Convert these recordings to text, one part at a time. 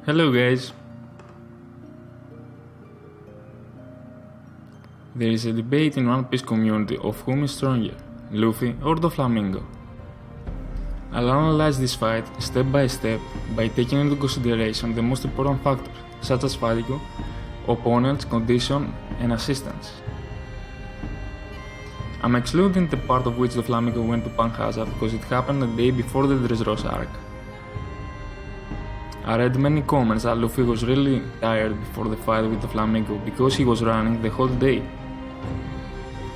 Hello guys. There is a debate in One Piece community of whom is stronger, Luffy or Doflamingo. I'll analyze this fight step by step by taking into consideration the most important factors such as fatigue, opponents, condition, and assistance. I'm excluding the part of which Doflamingo went to Panhazard because it happened a day before the Dressrosa arc. I read many comments that Luffy was really tired before the fight with Doflamingo because he was running the whole day.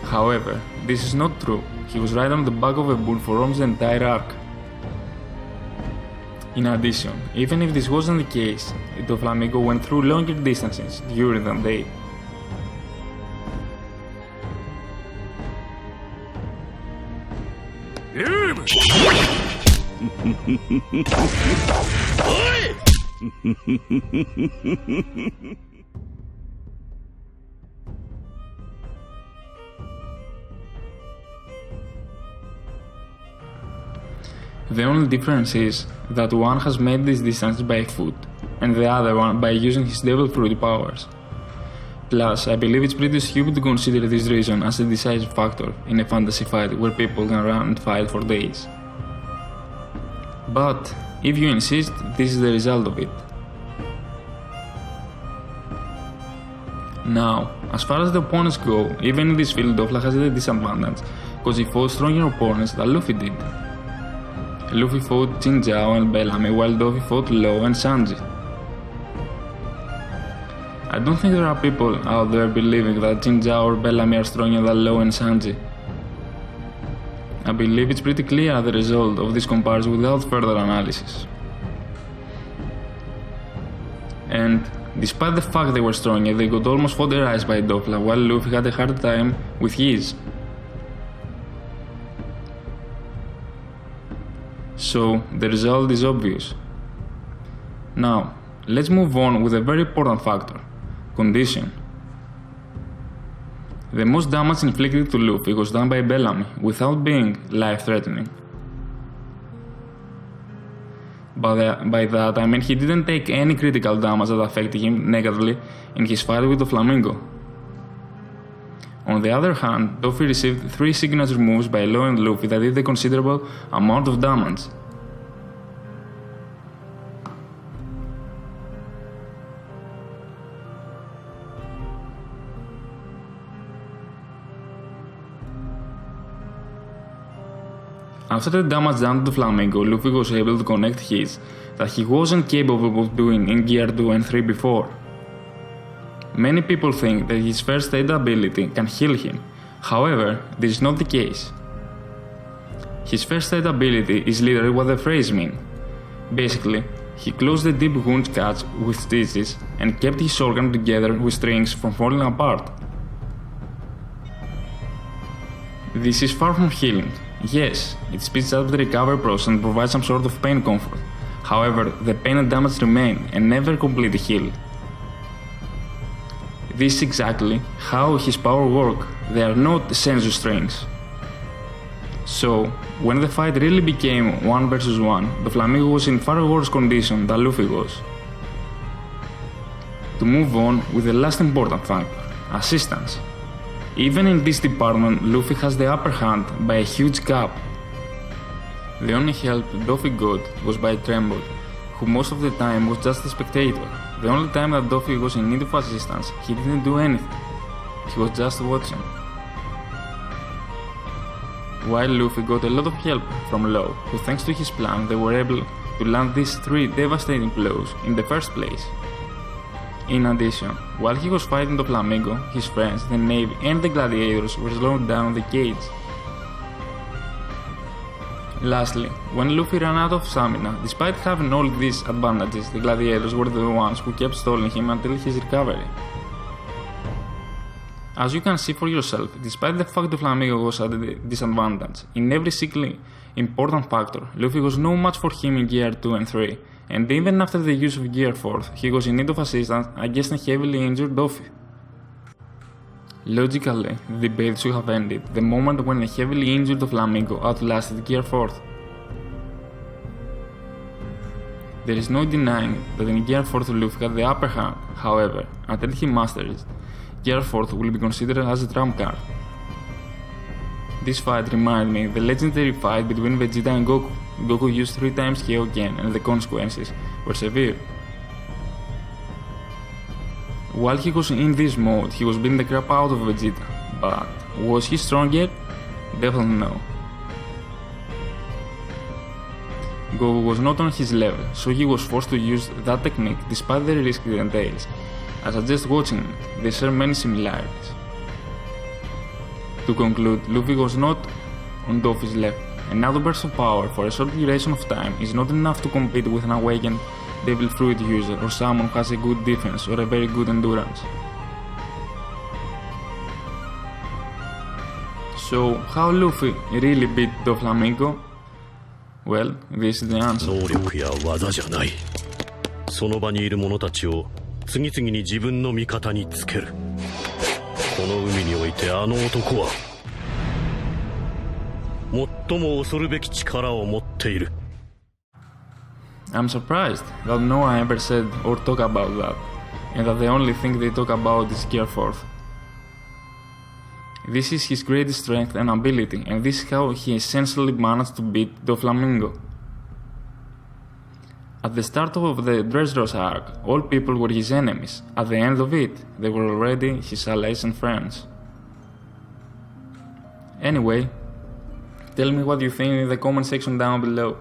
However, this is not true. He was right on the back of a bull for almost the entire arc. In addition, even if this wasn't the case, Doflamingo went through longer distances during the day. The only difference is that one has made this distance by foot, and the other one by using his devil fruit powers. Plus, I believe it's pretty stupid to consider this reason as a decisive factor in a fantasy fight where people can run and fight for days. But, if you insist, this is the result of it. Now, as far as the opponents go, even in this field Dofla has a disadvantage because he fought stronger opponents than Luffy did. Luffy fought Jinzhao and Bellamy while Dofy fought Law and Sanji. I don't think there are people out there believing that Jinzhao or Bellamy are stronger than Law and Sanji. I believe it's pretty clear the result of this comparison without further analysis. And despite the fact they were stronger, they got almost fought their eyes by Dofla while Luffy had a hard time with his. So the result is obvious. Now, let's move on with a very important factor, condition. The most damage inflicted to Luffy was done by Bellamy without being life-threatening. By that I mean he didn't take any critical damage that affected him negatively in his fight with Doflamingo. On the other hand, Dofy received 3 signature moves by Law and Luffy that did a considerable amount of damage. After the damage done to Doflamingo, Luffy was able to connect hits that he wasn't capable of doing in Gear 2 and 3 before. Many people think that his first aid ability can heal him, however, this is not the case. His first aid ability is literally what the phrase means. Basically, he closed the deep wound cuts with stitches and kept his organ together with strings from falling apart. This is far from healing. Yes, it speeds up the recovery process and provides some sort of pain comfort. However, the pain and damage remain and never completely heal. This is exactly how his power works. They are not sensu strings. So, when the fight really became 1 versus 1, Doflamingo was in far worse condition than Luffy was. To move on with the last important factor, assistance. Even in this department, Luffy has the upper hand by a huge gap. The only help Dofy got was by Tremble, who most of the time was just a spectator. The only time that Dofy was in need of assistance, he didn't do anything. He was just watching. While Luffy got a lot of help from Law, who thanks to his plan they were able to land these 3 devastating blows in the first place. In addition, while he was fighting Doflamingo, his friends, the Navy and the Gladiators were slowing down the cage. Lastly, when Luffy ran out of stamina, despite having all these advantages, the Gladiators were the ones who kept stalling him until his recovery. As you can see for yourself, despite the fact Doflamingo was at a disadvantage in every single important factor, Luffy was no match for him in Gear 2 and 3, and even after the use of Gear 4, he was in need of assistance against a heavily injured Dofy. Logically, the debate should have ended the moment when a heavily injured Doflamingo outlasted Gear 4. There is no denying that in Gear 4th Luffy had the upper hand, however, until he masters it, Gear 4th will be considered as a trump card. This fight reminded me of the legendary fight between Vegeta and Goku. Goku used 3 times Kaioken and the consequences were severe. While he was in this mode, he was beating the crap out of Vegeta, but was he stronger? Definitely no. Goku was not on his level, so he was forced to use that technique despite the risk it entails. I suggest watching them, they share many similarities. To conclude, Luffy was not on Doffy's level. Another burst of power for a short duration of time is not enough to compete with an awakened Devil Fruit user or someone who has a good defense or a very good endurance. So, how Luffy really beat Doflamingo? Well, this is the answer. 能力や技じゃない。その場にいる者たちを次々に自分の味方につける。この海においてあの男は最も恐るべき力を持っている。I'm surprised that no one ever said or talked about that, and that the only thing they talk about is Gear 4th. This is his greatest strength and ability, and this is how he essentially managed to beat Doflamingo. At the start of the Dressrosa arc, all people were his enemies. At the end of it, they were already his allies and friends. Anyway, tell me what you think in the comment section down below.